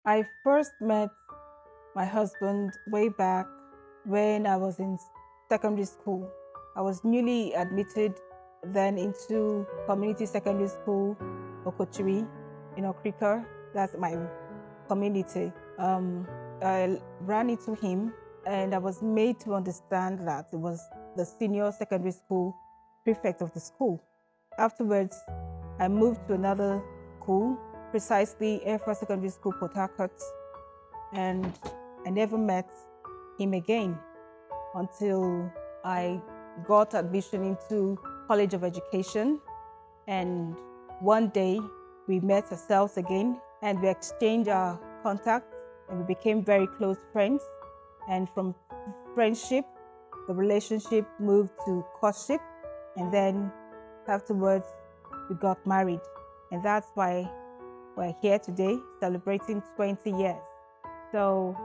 I first met my husband way back when I was in secondary school. I was newly admitted then into community secondary school, Okochiri, in Okrika. That's my community. I ran into him and I was made to understand that it was the senior secondary school prefect of the school. Afterwards, I moved to another school, precisely Air Force Secondary School, Port Harcourt, and I never met him again until I got admission into College of Education. And one day we met ourselves again and we exchanged our contact and we became very close friends. And from friendship, the relationship moved to courtship, and then afterwards we got married. And that's why we're here today celebrating 20 years. So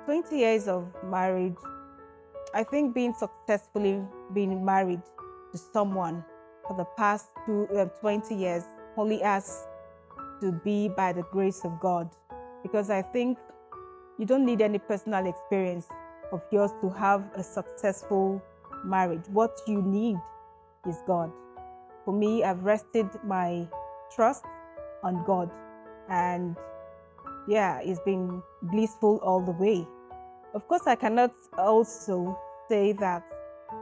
20 years of marriage, I think being successfully being married to someone for the past 20 years only has to be by the grace of God. Because I think you don't need any personal experience of yours to have a successful marriage. What you need is God. For me, I've rested my trust on God, and yeah, it's been blissful all the way. Of course, I cannot also say that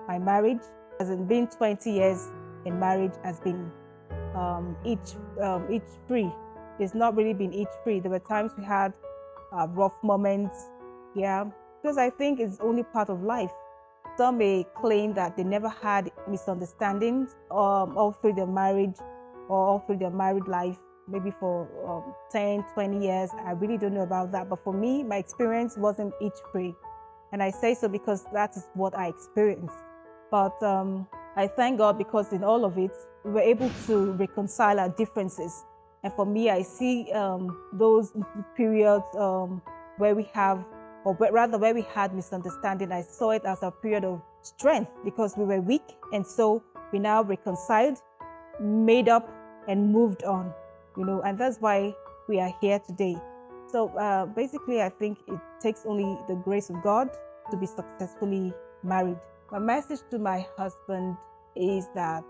my marriage hasn't been 20 years in marriage has been each free. It's not really been each free. There were times we had rough moments, yeah, because I think it's only part of life. Some may claim that they never had misunderstandings all through their marriage or all through their married life, maybe for 10, 20 years. I really don't know about that. But for me, my experience wasn't each free. And I say so because that is what I experienced. But I thank God because in all of it, we were able to reconcile our differences. And for me, I see those periods where we have, or rather where we had misunderstanding, I saw it as a period of strength because we were weak. And so we now reconciled, made up, and moved on, and that's why we are here today. So basically, I think it takes only the grace of God to be successfully married. My message to my husband is that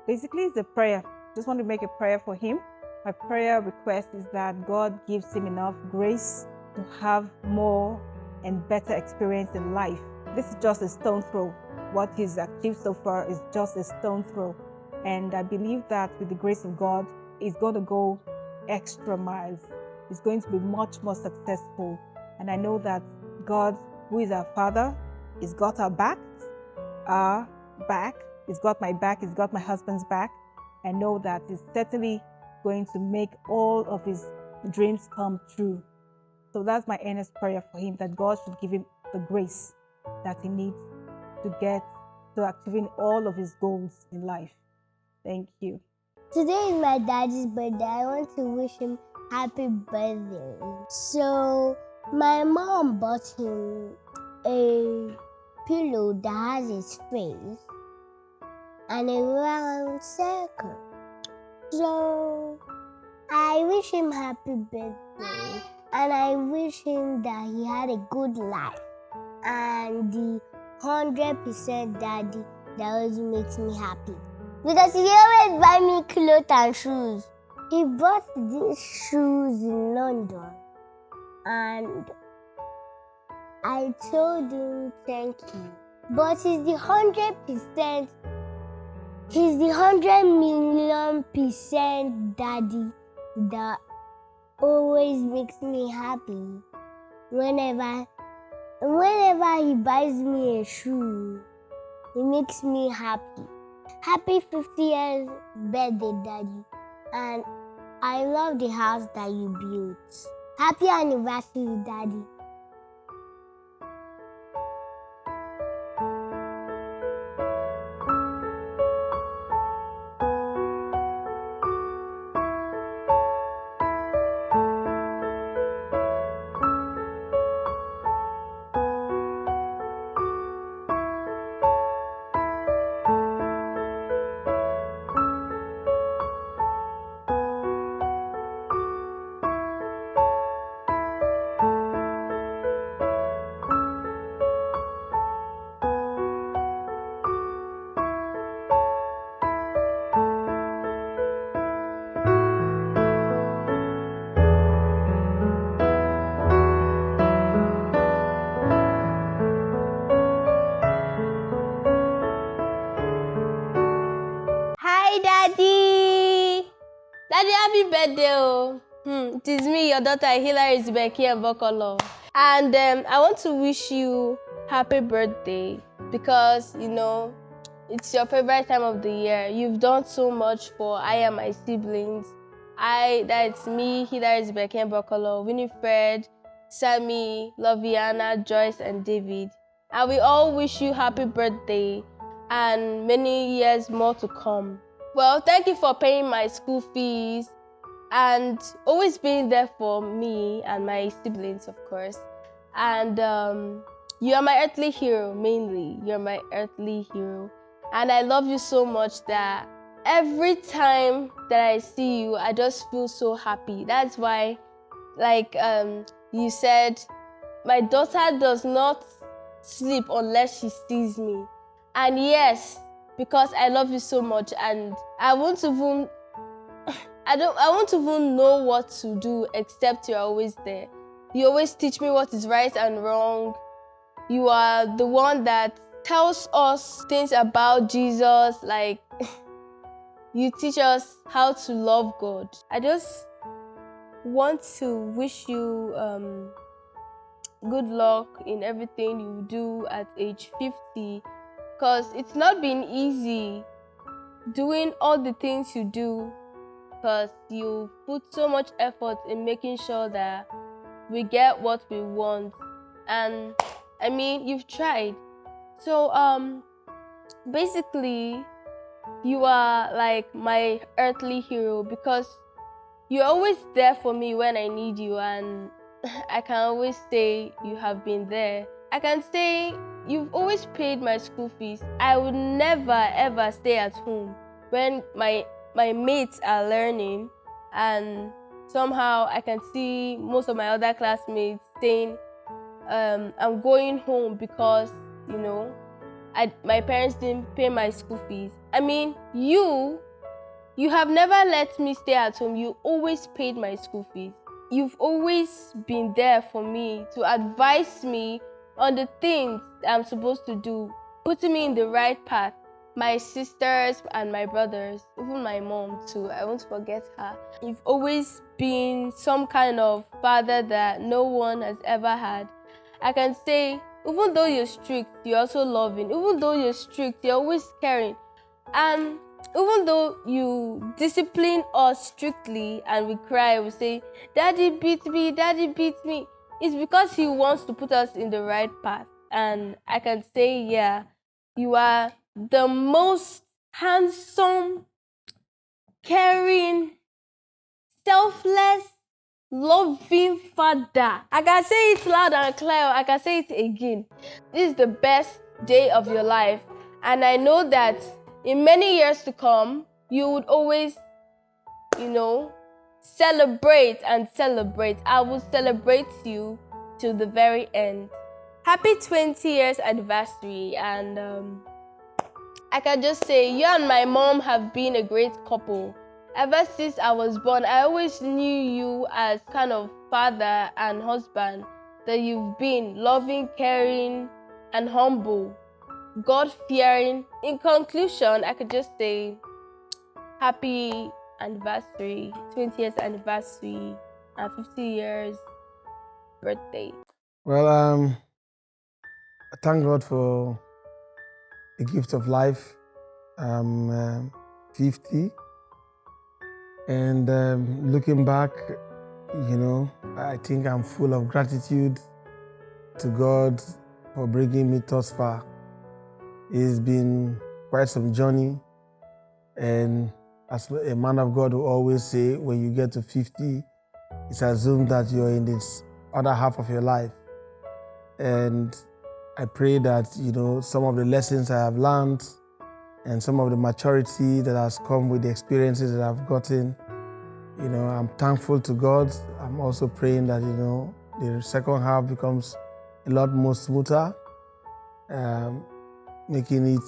basically it's a prayer. Just want to make a prayer for him. My prayer request is that God gives him enough grace to have more and better experience in life. This is just a stone throw. What he's achieved so far is just a stone throw. And I believe that with the grace of God, he's going to go extra miles. He's going to be much more successful. And I know that God, who is our Father, has got our back. He's got my back. He's got my husband's back. I know that he's certainly going to make all of his dreams come true. So that's my earnest prayer for him, that God should give him the grace that he needs to get to achieving all of his goals in life. Thank you. Today is my daddy's birthday. I want to wish him happy birthday. So my mom bought him a pillow that has his face and a round circle. So I wish him happy birthday, and I wish him that he had a good life and the 100% daddy that always makes me happy. Because he always buy me clothes and shoes. He bought these shoes in London, and I told him thank you. But he's the 100%, he's the 100,000,000% daddy that always makes me happy. Whenever he buys me a shoe, he makes me happy. Happy 50 years birthday, Daddy. And I love the house that you built. Happy anniversary, Daddy. happy birthday. Oh. It is me, your daughter, Hilary Becky Bokolo. And I want to wish you happy birthday because, it's your favorite time of the year. You've done so much for I and my siblings. That's me, Hilary Becky Bokolo, Winifred, Sammy, Loviana, Joyce, and David. And we all wish you happy birthday and many years more to come. Well, thank you for paying my school fees and always being there for me and my siblings, of course. And you are my earthly hero, mainly. You're my earthly hero. And I love you so much that every time that I see you, I just feel so happy. That's why, like you said, my daughter does not sleep unless she sees me. And yes, because I love you so much, and I won't even know what to do except you're always there. You always teach me what is right and wrong. You are the one that tells us things about Jesus, like you teach us how to love God. I just want to wish you good luck in everything you do at age 50, because it's not been easy doing all the things you do, because you put so much effort in making sure that we get what we want. And I mean, you've tried. So basically, you are like my earthly hero because you're always there for me when I need you, and I can always say you have been there. I can say you've always paid my school fees. I would never ever stay at home when my mates are learning, and somehow I can see most of my other classmates saying I'm going home because my parents didn't pay my school fees. I mean, you have never let me stay at home. You always paid my school fees. You've always been there for me to advise me on the things I'm supposed to do, putting me in the right path. My sisters and my brothers, even my mom too, I won't forget her. You've always been some kind of father that no one has ever had. I can say, even though you're strict, you're also loving. Even though you're strict, you're always caring. And even though you discipline us strictly and we cry, we say, Daddy beat me, Daddy beat me. It's because he wants to put us in the right path. And I can say, yeah, you are the most handsome, caring, selfless, loving father. I can say it loud and clear. I can say it again. This is the best day of your life. And I know that in many years to come, you would always, celebrate and celebrate. I will celebrate you till the very end. Happy 20 years anniversary. And I can just say, you and my mom have been a great couple. Ever since I was born, I always knew you as kind of father and husband that you've been, loving, caring, and humble, God-fearing. In conclusion, I could just say happy anniversary, 20 years anniversary, and 50 years birthday. Well, I thank God for the gift of life. I'm 50, and looking back, I think I'm full of gratitude to God for bringing me thus far. It's been quite some journey, and as a man of God will always say, when you get to 50, it's assumed that you're in this other half of your life. And I pray that, some of the lessons I have learned and some of the maturity that has come with the experiences that I've gotten, I'm thankful to God. I'm also praying that, the second half becomes a lot more smoother, making it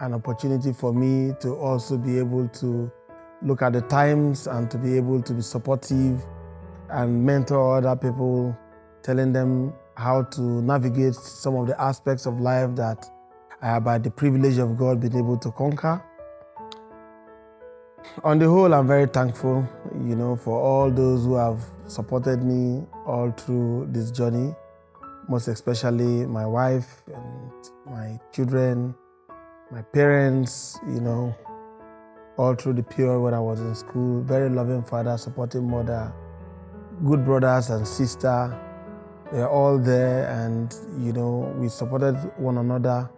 an opportunity for me to also be able to look at the times and to be able to be supportive and mentor other people, telling them how to navigate some of the aspects of life that I have, by the privilege of God, been able to conquer. On the whole, I'm very thankful, for all those who have supported me all through this journey, most especially my wife and my children, my parents, all through the period when I was in school. Very loving father, supporting mother, good brothers and sister. They're all there, and we supported one another.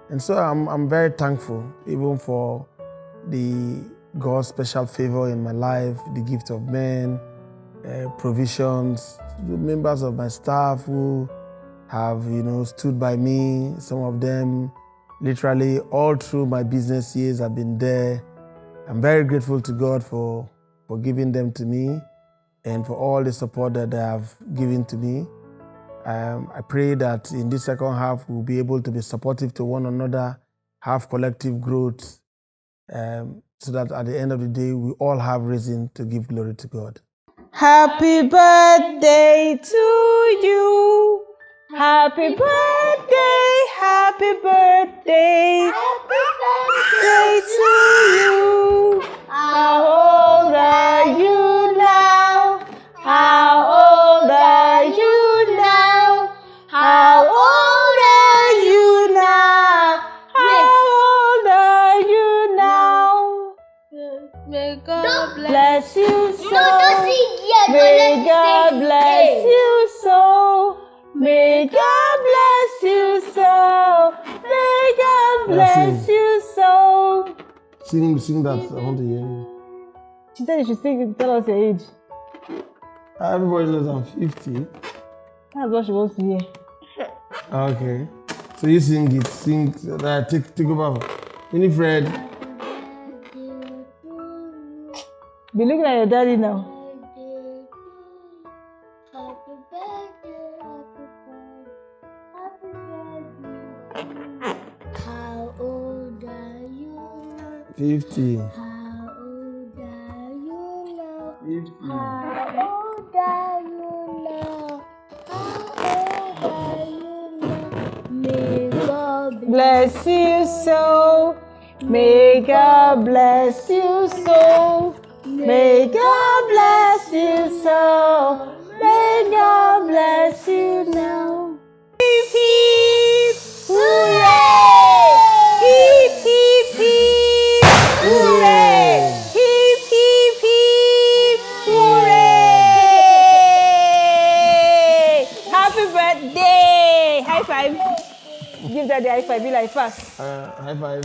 And so I'm very thankful, even for the God's special favor in my life, the gift of men, provisions, the members of my staff who have, stood by me. Some of them literally all through my business years have been there. I'm very grateful to God for giving them to me and for all the support that they have given to me. I pray that in this second half, we'll be able to be supportive to one another, have collective growth, so that at the end of the day, we all have reason to give glory to God. Happy birthday to you. Happy birthday, happy birthday. Happy birthday to you. How old are you now? How old are you now? How old are you now? How old are you now? May God Bless you so. No, don't sing yet. May God bless you so. May God bless you so. May God bless you so. Sing that. I want to hear you. She said you should sing. Tell us your age. Everybody knows I'm 50. That's what she wants to hear. Okay. So you sing it. Sing. Take over. Winifred. Be looking at your daddy now. Happy birthday, happy birthday. How old are you now? 50. How old are you now? 50. How old are you now? How old are you now? May God Bless you so. May God bless you so. May God bless you so. May God bless you now. Hip hip, hooray! Hip hip hip, hooray! Hip hip hip, hooray! Happy birthday! High five. Give daddy a high five. Be like fast. High five.